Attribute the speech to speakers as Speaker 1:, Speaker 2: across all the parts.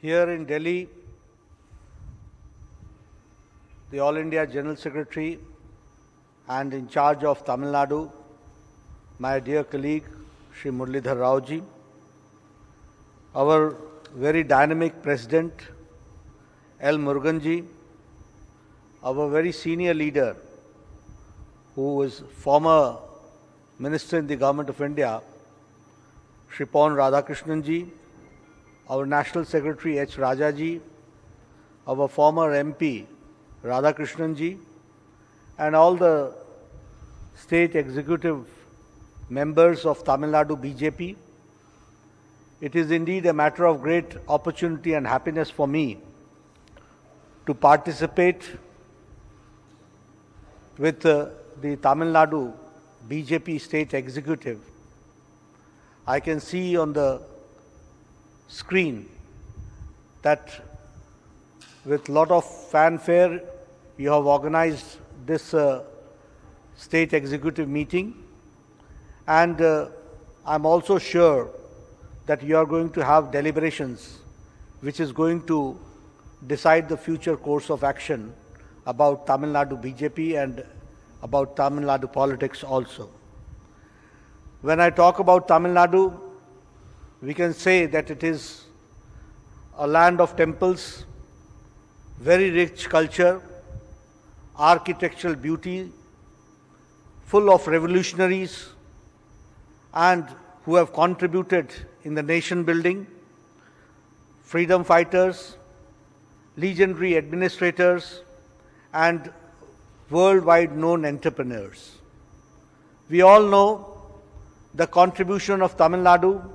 Speaker 1: Here in Delhi, the All India General Secretary and in charge of Tamil Nadu, my dear colleague, Shri Muralidhar Rao ji, our very dynamic President, L. Murugan ji, our very senior leader, who is former Minister in the Government of India, Shri Pon Radhakrishnan ji, our National Secretary H. Raja ji, our former MP Radhakrishnan ji, and all the state executive members of Tamil Nadu BJP. It is indeed a matter of great opportunity and happiness for me to participate with the Tamil Nadu BJP state executive. I can see on the screen that with lot of fanfare you have organized this state executive meeting, and I'm also sure that you are going to have deliberations which is going to decide the future course of action about Tamil Nadu BJP and about Tamil Nadu politics also. When I talk about Tamil Nadu, we can say that it is a land of temples, very rich culture, architectural beauty, full of revolutionaries and who have contributed in the nation building, freedom fighters, legendary administrators, and worldwide known entrepreneurs. We all know the contribution of Tamil Nadu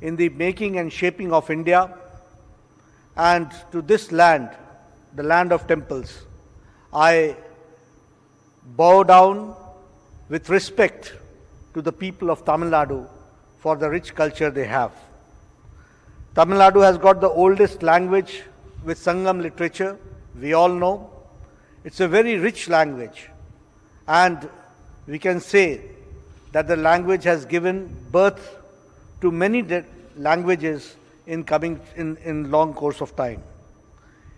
Speaker 1: in the making and shaping of India, and to this land, the land of temples, I bow down with respect to the people of Tamil Nadu for the rich culture they have. Tamil Nadu has got the oldest language with Sangam literature, we all know. It's a very rich language, and we can say that the language has given birth to many languages in long course of time.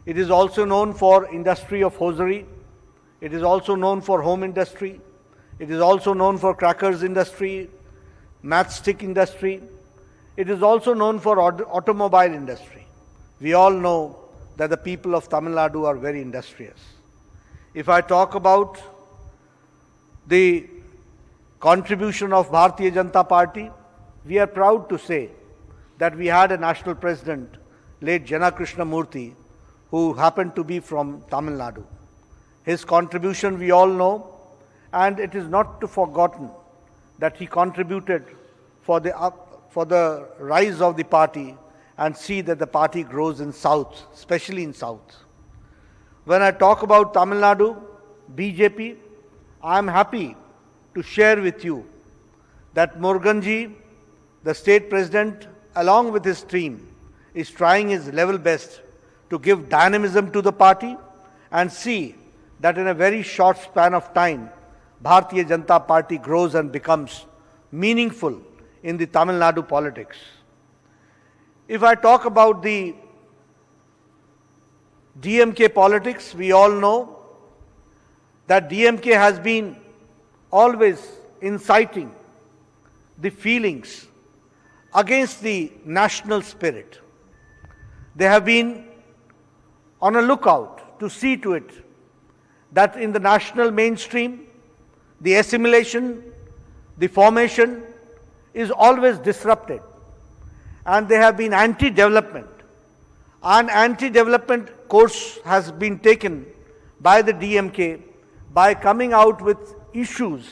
Speaker 1: It is also known for industry of hosiery. It is also known for home industry. It is also known for crackers industry, matchstick industry. It is also known for automobile industry. We all know that the people of Tamil Nadu are very industrious. If I talk about the contribution of Bharatiya Janata Party, we are proud to say that we had a national president, late Jana Krishna Murthy, who happened to be from Tamil Nadu. His contribution we all know, and it is not to forgotten that he contributed for the rise of the party and see that the party grows in South, especially in South. When I talk about Tamil Nadu BJP, I am happy to share with you that Murugan ji, the state president, along with his team, is trying his level best to give dynamism to the party and see that in a very short span of time, Bharatiya Janata Party grows and becomes meaningful in the Tamil Nadu politics. If I talk about the DMK politics, we all know that DMK has been always inciting the feelings against the national spirit. They have been on a lookout to see to it that in the national mainstream, the assimilation, the formation is always disrupted, and they have been anti-development. An anti-development course has been taken by the DMK by coming out with issues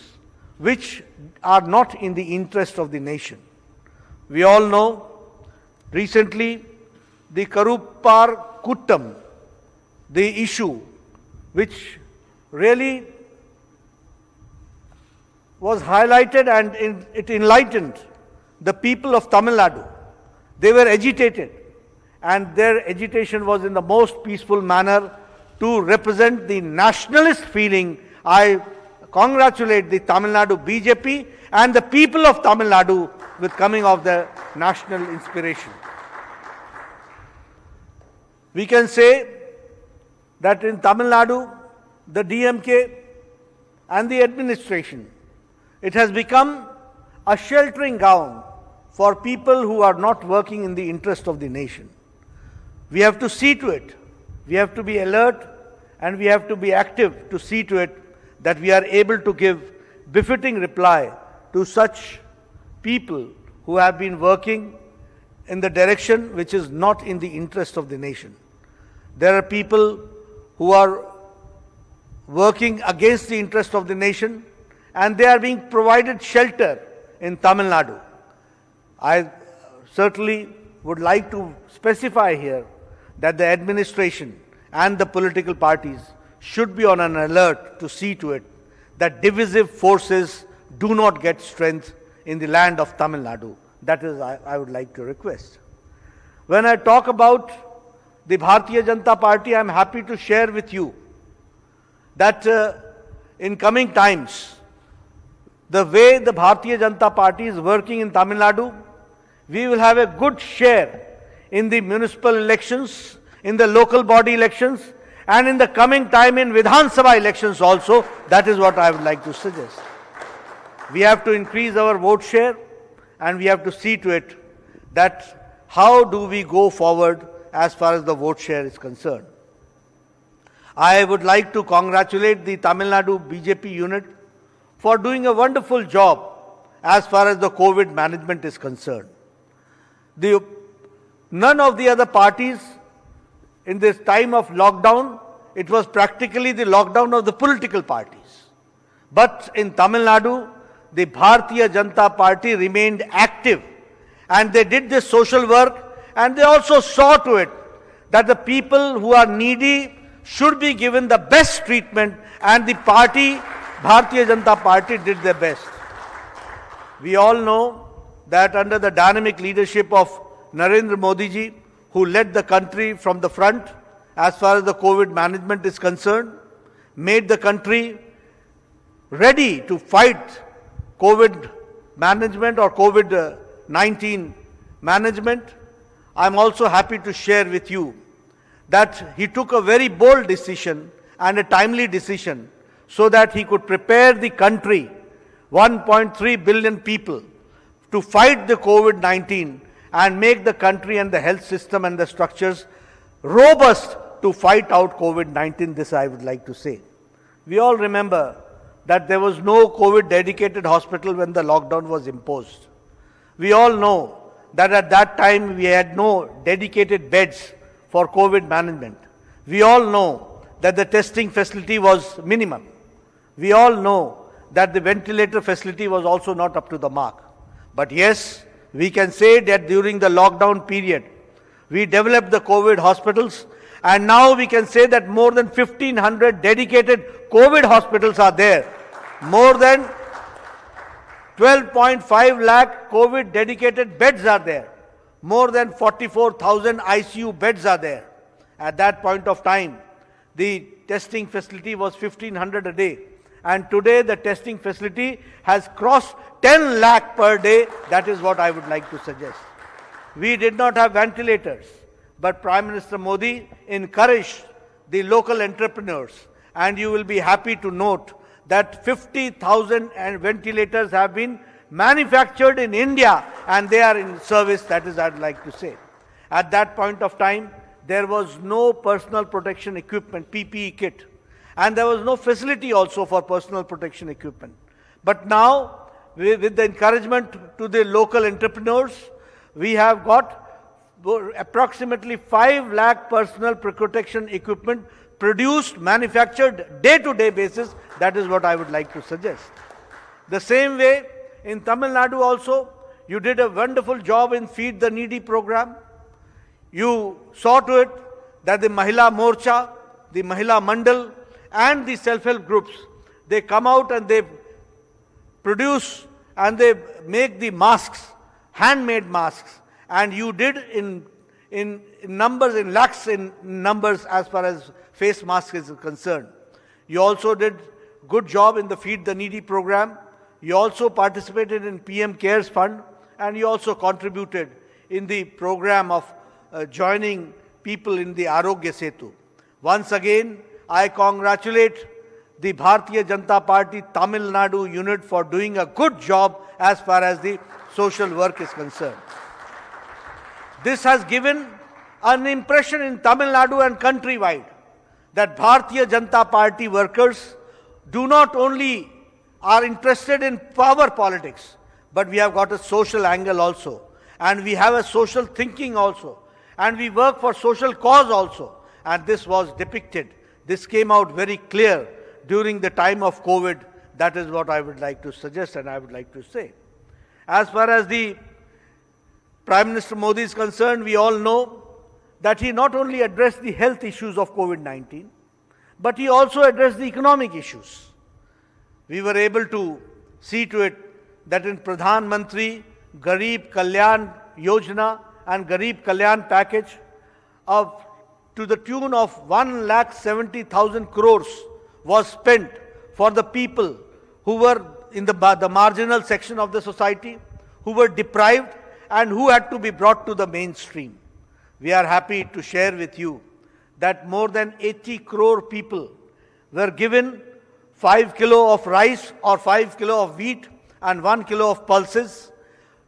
Speaker 1: which are not in the interest of the nation. We all know recently the Karuppar Kuttam, the issue which really was highlighted and it enlightened the people of Tamil Nadu. They were agitated, and their agitation was in the most peaceful manner to represent the nationalist feeling. I congratulate the Tamil Nadu BJP and the people of Tamil Nadu with coming of the national inspiration. We can say that in Tamil Nadu, the DMK and the administration, it has become a sheltering ground for people who are not working in the interest of the nation. We have to see to it. We have to be alert and we have to be active to see to it that we are able to give befitting reply to such people who have been working in the direction which is not in the interest of the nation. There are people who are working against the interest of the nation and they are being provided shelter in Tamil Nadu. I certainly would like to specify here that the administration and the political parties should be on an alert to see to it that divisive forces do not get strength in the land of Tamil Nadu. That is, I would like to request. When I talk about the Bharatiya Janata Party, I am happy to share with you that in coming times, the way the Bharatiya Janata Party is working in Tamil Nadu, we will have a good share in the municipal elections, in the local body elections, and in the coming time in Vidhan Sabha elections also. That is what I would like to suggest. We have to increase our vote share and we have to see to it that how do we go forward as far as the vote share is concerned. I would like to congratulate the Tamil Nadu BJP unit for doing a wonderful job as far as the COVID management is concerned. None of the other parties in this time of lockdown, it was practically the lockdown of the political parties. But in Tamil Nadu, the Bharatiya Janata Party remained active and they did this social work and they also saw to it that the people who are needy should be given the best treatment, and the party, Bharatiya Janata Party, did their best. We all know that under the dynamic leadership of Narendra Modi ji, who led the country from the front as far as the COVID management is concerned, made the country ready to fight COVID management or COVID-19 management. I'm also happy to share with you that he took a very bold decision and a timely decision so that he could prepare the country, 1.3 billion people, to fight the COVID-19 and make the country and the health system and the structures robust to fight out COVID-19. This I would like to say. We all remember that there was no COVID dedicated hospital when the lockdown was imposed. We all know that at that time we had no dedicated beds for COVID management. We all know that the testing facility was minimum. We all know that the ventilator facility was also not up to the mark. But yes, we can say that during the lockdown period, we developed the COVID hospitals, and now we can say that more than 1,500 dedicated COVID hospitals are there. More than 12.5 lakh COVID dedicated beds are there. More than 44,000 ICU beds are there. At that point of time, the testing facility was 1,500 a day. And today the testing facility has crossed 10 lakh per day. That is what I would like to suggest. We did not have ventilators, but Prime Minister Modi encouraged the local entrepreneurs. And you will be happy to note that 50,000 ventilators have been manufactured in India and they are in service. That is, I'd like to say. At that point of time, there was no personal protection equipment, PPE kit. And there was no facility also for personal protection equipment. But now, with the encouragement to the local entrepreneurs, we have got approximately 5 lakh personal protection equipment produced, manufactured day-to-day basis. That is what I would like to suggest. The same way, in Tamil Nadu also, you did a wonderful job in Feed the Needy program. You saw to it that the Mahila Morcha, the Mahila Mandal, and the self-help groups, they come out and they produce and they make the masks, handmade masks. And you did in numbers, in lakhs in numbers as far as face masks is concerned. You also did good job in the Feed the Needy program. You also participated in PM CARES Fund, and you also contributed in the program of joining people in the Arogya Setu. Once again, I congratulate the Bharatiya Janata Party Tamil Nadu unit for doing a good job as far as the social work is concerned. This has given an impression in Tamil Nadu and countrywide that Bharatiya Janata Party workers do not only are interested in power politics, but we have got a social angle also, and we have a social thinking also, and we work for social cause also. And this was depicted. This came out very clear during the time of COVID. That is what I would like to suggest and I would like to say. As far as the Prime Minister Modi is concerned, we all know that he not only addressed the health issues of COVID-19, but he also addressed the economic issues. We were able to see to it that in Pradhan Mantri Garib Kalyan Yojana and Garib Kalyan package to the tune of 1,70,000 crores was spent for the people who were in the marginal section of the society, who were deprived and who had to be brought to the mainstream. We are happy to share with you that more than 80 crore people were given 5 kilo of rice or 5 kilo of wheat and 1 kilo of pulses,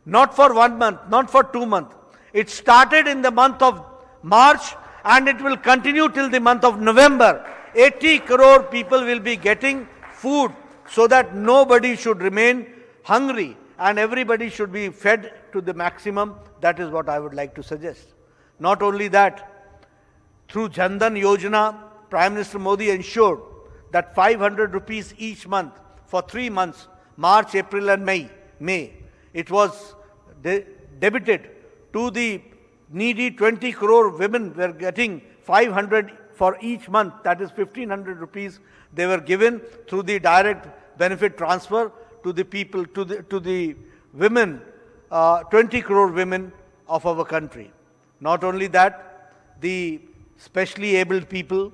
Speaker 1: not for 1 month, not for 2 months. It started in the month of March and it will continue till the month of November. 80 crore people will be getting food so that nobody should remain hungry and everybody should be fed to the maximum. That is what I would like to suggest. Not only that, through Jan Dhan Yojana, Prime Minister Modi ensured that 500 rupees each month for 3 months, March, April and May, it was debited to the needy. 20 crore women were getting 500 for each month, that is 1,500 rupees. They were given through the direct benefit transfer to the people, to the women, 20 crore women of our country. Not only that, the specially abled people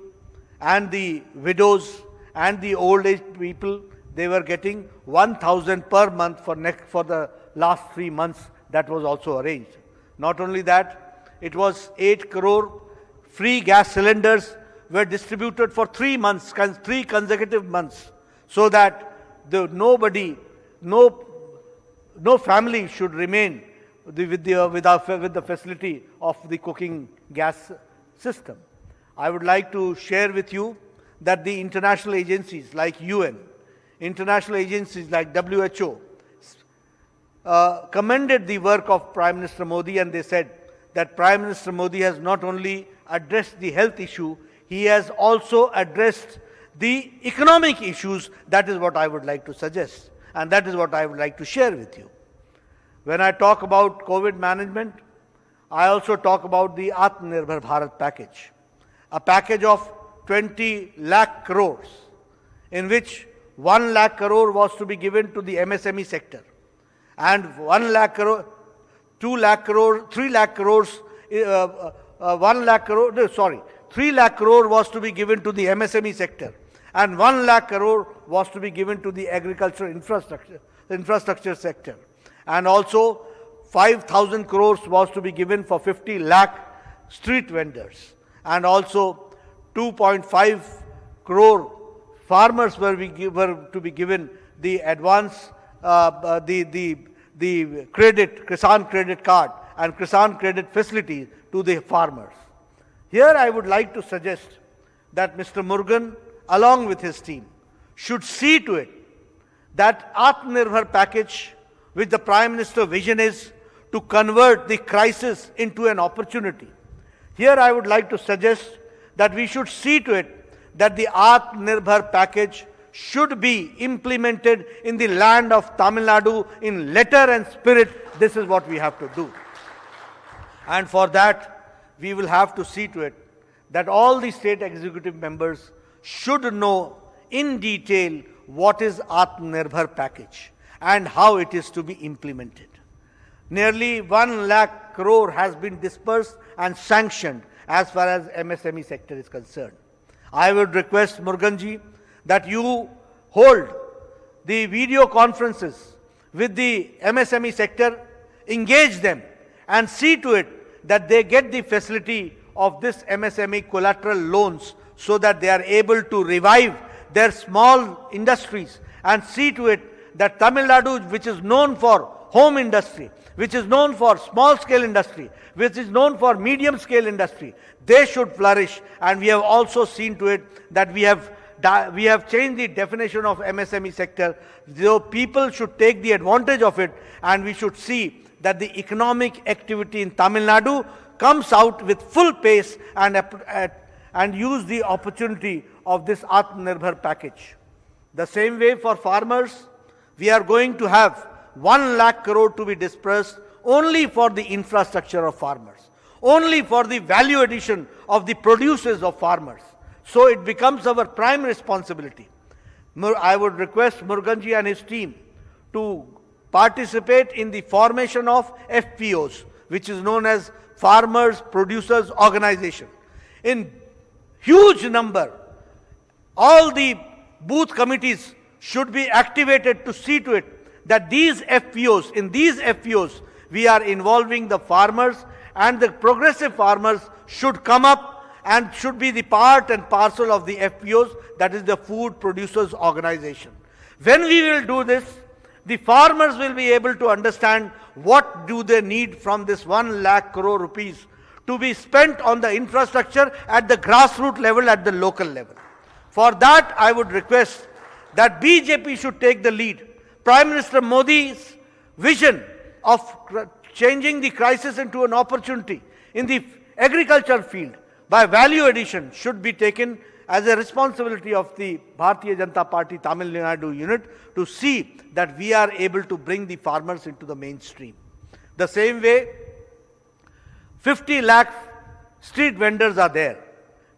Speaker 1: and the widows and the old age people, they were getting 1,000 per month for the last 3 months. That was also arranged. Not only that, it was 8 crore free gas cylinders were distributed for 3 months, 3 consecutive months, so that no family should remain with the facility of the cooking gas system. I would like to share with you that the international agencies like UN, international agencies like WHO, commended the work of Prime Minister Modi, and they said that Prime Minister Modi has not only addressed the health issue, he has also addressed the economic issues. That is what I would like to suggest, and that is what I would like to share with you. When I talk about COVID management, I also talk about the Atmanirbhar Bharat package, a package of 20 lakh crores, in which 1 lakh crore was to be given to the MSME sector, and 1 lakh crore, 2 lakh crore, 3 lakh crores, 1 lakh crore, sorry, 3 lakh crore was to be given to the MSME sector, and 1 lakh crore was to be given to the agricultural infrastructure sector. And also 5,000 crores was to be given for 50 lakh street vendors. And also 2.5 crore farmers were to be given the advance, the credit, Kisan credit card and Kisan credit facility to the farmers. Here I would like to suggest that Mr. Murugan, along with his team, should see to it that Atmanirbhar package, which the Prime Minister's vision is to convert the crisis into an opportunity. Here I would like to suggest that we should see to it that the Atmanirbhar package should be implemented in the land of Tamil Nadu in letter and spirit. This is what we have to do. And for that, we will have to see to it that all the state executive members should know in detail what is Atmanirbhar package and how it is to be implemented. Nearly 1 lakh crore has been dispersed and sanctioned as far as MSME sector is concerned. I would request Muruganji that you hold the video conferences with the MSME sector, engage them and see to it that they get the facility of this MSME collateral loans so that they are able to revive their small industries and see to it that Tamil Nadu, which is known for home industry, which is known for small scale industry, which is known for medium scale industry, they should flourish. And we have also seen to it that we have changed the definition of MSME sector. So people should take the advantage of it, and we should see that the economic activity in Tamil Nadu comes out with full pace and use the opportunity of this Atmanirbhar package. The same way for farmers, we are going to have 1 lakh crore to be dispersed only for the infrastructure of farmers, only for the value addition of the produces of farmers. So it becomes our prime responsibility. I would request Muruganji and his team to participate in the formation of FPOs, which is known as Farmers Producers Organization. In huge number, all the booth committees should be activated to see to it that these FPOs, in these FPOs, we are involving the farmers, and the progressive farmers should come up and should be the part and parcel of the FPOs, that is the Food Producers Organization. When we will do this, the farmers will be able to understand what do they need from this 1 lakh crore rupees to be spent on the infrastructure at the grassroots level, at the local level. For that, I would request that BJP should take the lead. Prime Minister Modi's vision of changing the crisis into an opportunity in the agriculture field by value addition should be taken as a responsibility of the Bharatiya Janata Party Tamil Nadu unit to see that we are able to bring the farmers into the mainstream. The same way, 50 lakh street vendors are there.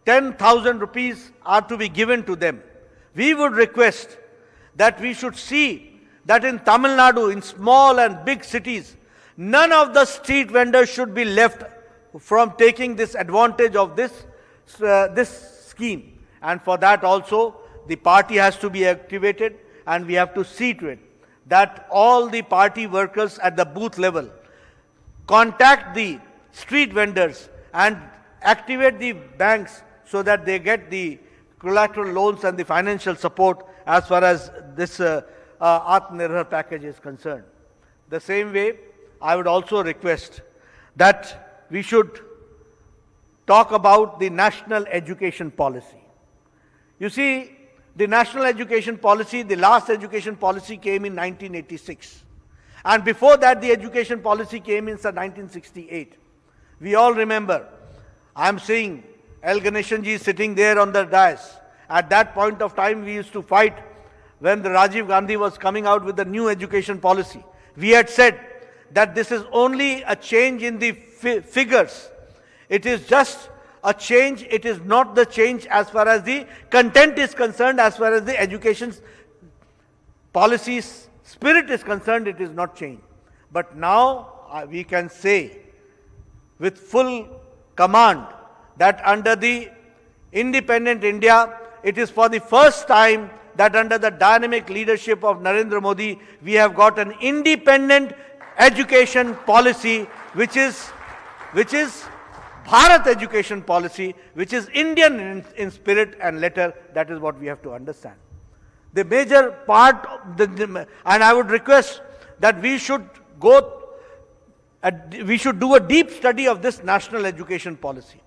Speaker 1: 10,000 rupees are to be given to them. We would request that we should see that in Tamil Nadu, in small and big cities, none of the street vendors should be left from taking this advantage of this scheme. And for that also, the party has to be activated, and we have to see to it that all the party workers at the booth level contact the street vendors and activate the banks so that they get the collateral loans and the financial support as far as this Atmanirbhar package is concerned. The same way, I would also request that we should talk about the national education policy. You see, the national education policy, the last education policy came in 1986. And before that, the education policy came in 1968. We all remember. I am seeing L. Ganeshanji sitting there on the dais. At that point of time, we used to fight when the Rajiv Gandhi was coming out with the new education policy. We had said that this is only a change in the figures. It is just a change. It is not the change as far as the content is concerned, as far as the education policy's spirit is concerned, it is not changed. But now we can say with full command that under the independent India, it is for the first time that under the dynamic leadership of Narendra Modi, we have got an independent education policy, which is Bharat education policy, which is Indian in spirit and letter. That is what we have to understand. The major part, and I would request that we should do a deep study of this national education policy.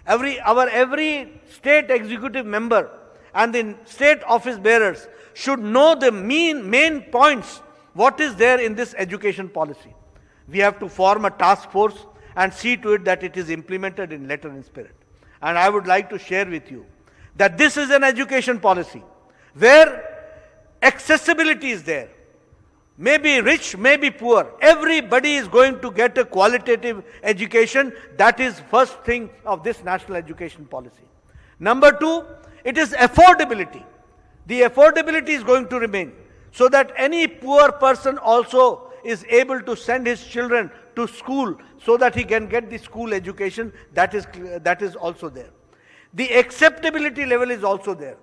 Speaker 1: Every state executive member and the state office bearers should know the main points, what is there in this education policy. We have to form a task force and see to it that it is implemented in letter and spirit. And I would like to share with you that this is an education policy where accessibility is there. Maybe rich, maybe poor. Everybody is going to get a qualitative education. That is first thing of this national education policy. Number two, it is affordability. The affordability is going to remain so that any poor person also is able to send his children to school so that he can get the school education. That is also there. The acceptability level is also there.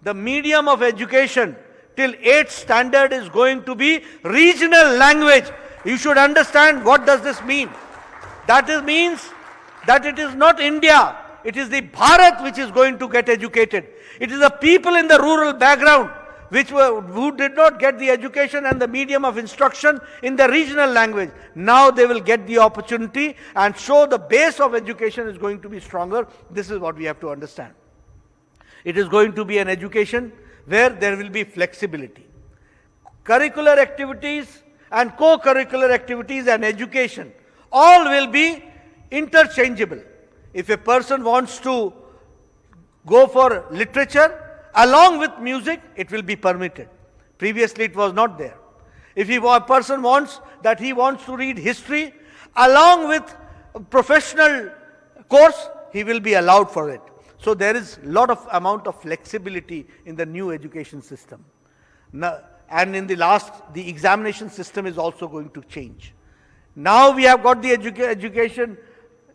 Speaker 1: The medium of education till 8th standard is going to be regional language. You should understand what does this mean. That means that it is not India, it is the Bharat which is going to get educated. It is the people in the rural background who did not get the education and the medium of instruction in the regional language. Now they will get the opportunity, and so the base of education is going to be stronger. This is what we have to understand. It is going to be an education where there will be flexibility. Curricular activities and co-curricular activities and education all will be interchangeable. If a person wants to go for literature, along with music, it will be permitted. Previously, it was not there. If a person wants to read history, along with a professional course, he will be allowed for it. So there is a lot of amount of flexibility in the new education system. Now, and in the examination system is also going to change. Now we have got the education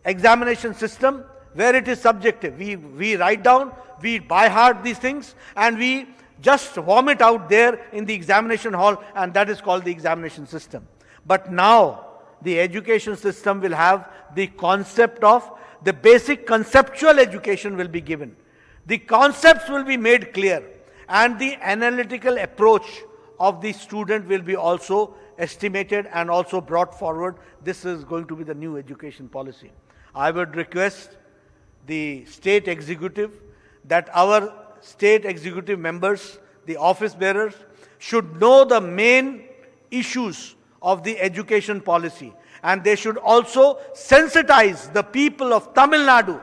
Speaker 1: examination system where it is subjective. We write down, we by heart these things, and we just vomit out there in the examination hall, and that is called the examination system. But now the education system will have the concept of the basic conceptual education will be given. The concepts will be made clear, and the analytical approach of the student will be also estimated and also brought forward. This is going to be the new education policy. I would request the state executive that our state executive members, the office bearers, should know the main issues of the education policy, and they should also sensitize the people of Tamil Nadu.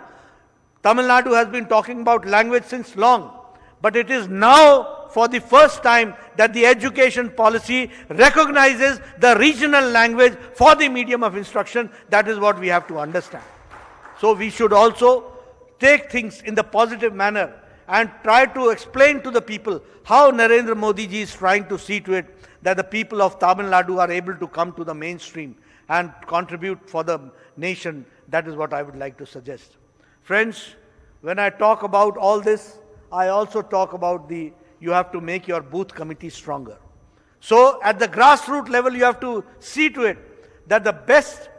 Speaker 1: Tamil Nadu has been talking about language since long, but it is now for the first time that the education policy recognizes the regional language for the medium of instruction. That is what we have to understand. So we should also take things in the positive manner and try to explain to the people how Narendra Modi ji is trying to see to it that the people of Tamil Nadu are able to come to the mainstream and contribute for the nation. That is what I would like to suggest. Friends, when I talk about all this, I also talk about you have to make your booth committee stronger. So at the grassroots level, you have to see to it that the best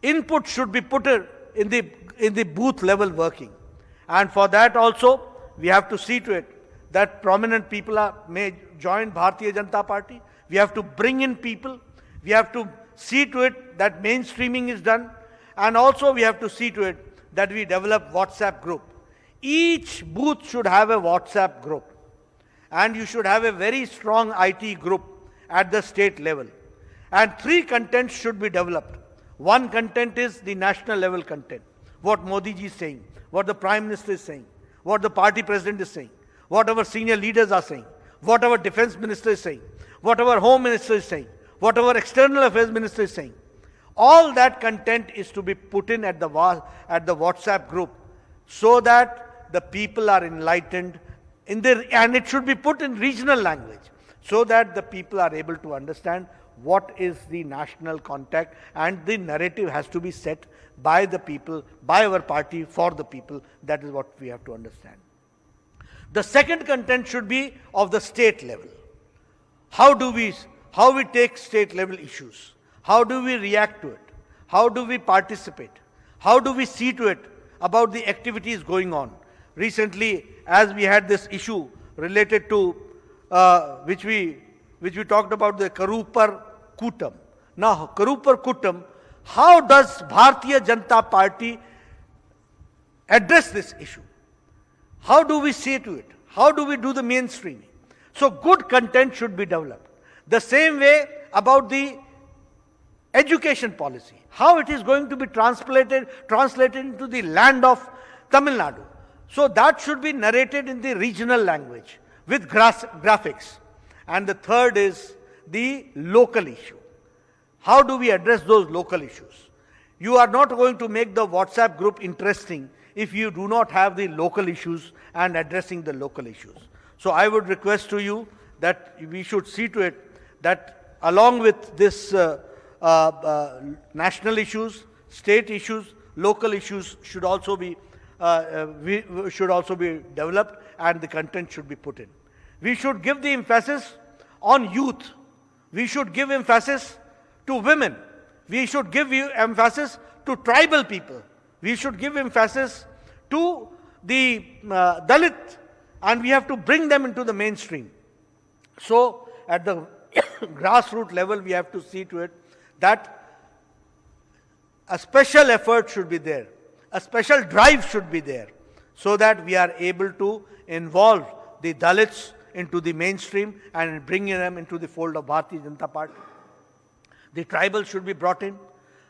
Speaker 1: input should be put in the booth level working. And for that also, we have to see to it that prominent people may join Bharatiya Janata Party. We have to bring in people. We have to see to it that mainstreaming is done. And also we have to see to it that we develop WhatsApp group. Each booth should have a WhatsApp group. And you should have a very strong IT group at the state level. And 3 contents should be developed. One content is the national level content. What Modi ji is saying, what the Prime Minister is saying, what the party president is saying, what our senior leaders are saying, what our defense minister is saying, what our home minister is saying, what our external affairs minister is saying. All that content is to be put in at the WhatsApp group so that the people are enlightened and it should be put in regional language so that the people are able to understand what is the national contact, and the narrative has to be set by the people, by our party, for the people. That is what we have to understand. The second content should be of the state level. How we take state level issues? How do we react to it? How do we participate? How do we see to it about the activities going on? Recently, as we had this issue related to which we talked about, the Karupar Kutam. Now, Karupar Kutam, how does Bharatiya Janata Party address this issue? How do we say to it? How do we do the mainstreaming? So good content should be developed. The same way about the education policy, how it is going to be translated into the land of Tamil Nadu. So that should be narrated in the regional language with graphics. And the third is the local issue. How do we address those local issues? You are not going to make the WhatsApp group interesting if you do not have the local issues and addressing the local issues. So I would request to you that we should see to it that along with this national issues, state issues, local issues should also be developed, and the content should be put in. We should give the emphasis on youth. We should give emphasis to women. We should give emphasis to tribal people. We should give emphasis to the Dalit, and we have to bring them into the mainstream. So at the grassroots level, we have to see to it that a special effort should be there, a special drive should be there, so that we are able to involve the Dalits into the mainstream and bringing them into the fold of Bharatiya Janata Party. The tribals should be brought in.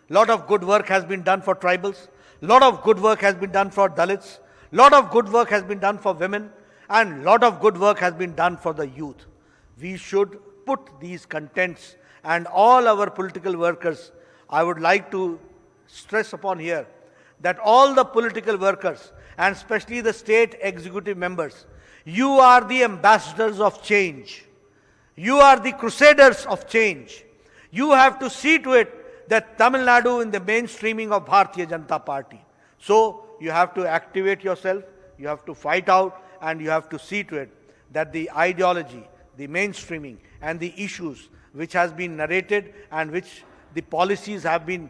Speaker 1: Lot of good work has been done for tribals. Lot of good work has been done for Dalits. Lot of good work has been done for women. And lot of good work has been done for the youth. We should put these contents, and all our political workers, I would like to stress upon here that all the political workers, and especially the state executive members, you are the ambassadors of change. You are the crusaders of change. You have to see to it that Tamil Nadu in the mainstreaming of Bharatiya Janata Party. So you have to activate yourself, you have to fight out, and you have to see to it that the ideology, the mainstreaming, and the issues which has been narrated and which the policies have been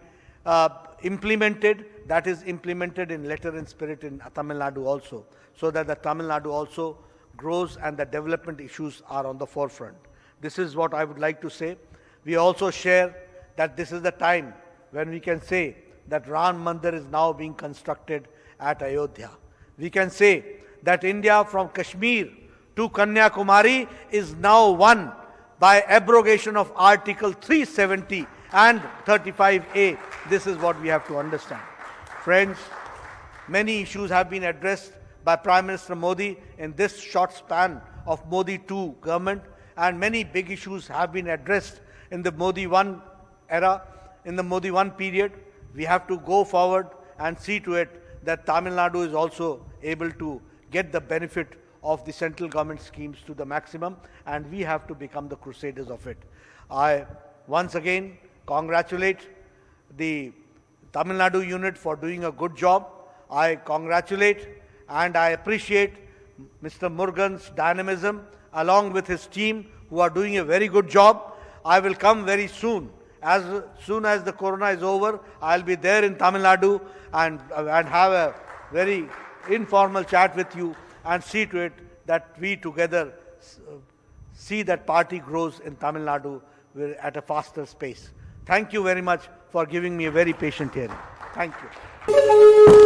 Speaker 1: implemented, that is implemented in letter and spirit in Tamil Nadu also, so that the Tamil Nadu also grows and the development issues are on the forefront. This is what I would like to say. We also share that this is the time when we can say that Ram Mandir is now being constructed at Ayodhya. We can say that India from Kashmir to Kanyakumari is now one by abrogation of Article 370 and 35A. This is what we have to understand. Friends, many issues have been addressed by Prime Minister Modi in this short span of Modi 2 government, and many big issues have been addressed in the Modi 1 era, in the Modi 1 period. We have to go forward and see to it that Tamil Nadu is also able to get the benefit of the central government schemes to the maximum, and we have to become the crusaders of it. I once again congratulate the Tamil Nadu unit for doing a good job. I congratulate and I appreciate Mr. Murugan's dynamism along with his team, who are doing a very good job. I will come very soon. As soon as the corona is over, I'll be there in Tamil Nadu and have a very informal chat with you and see to it that we together see that party grows in Tamil Nadu at a faster pace. Thank you very much for giving me a very patient hearing. Thank you.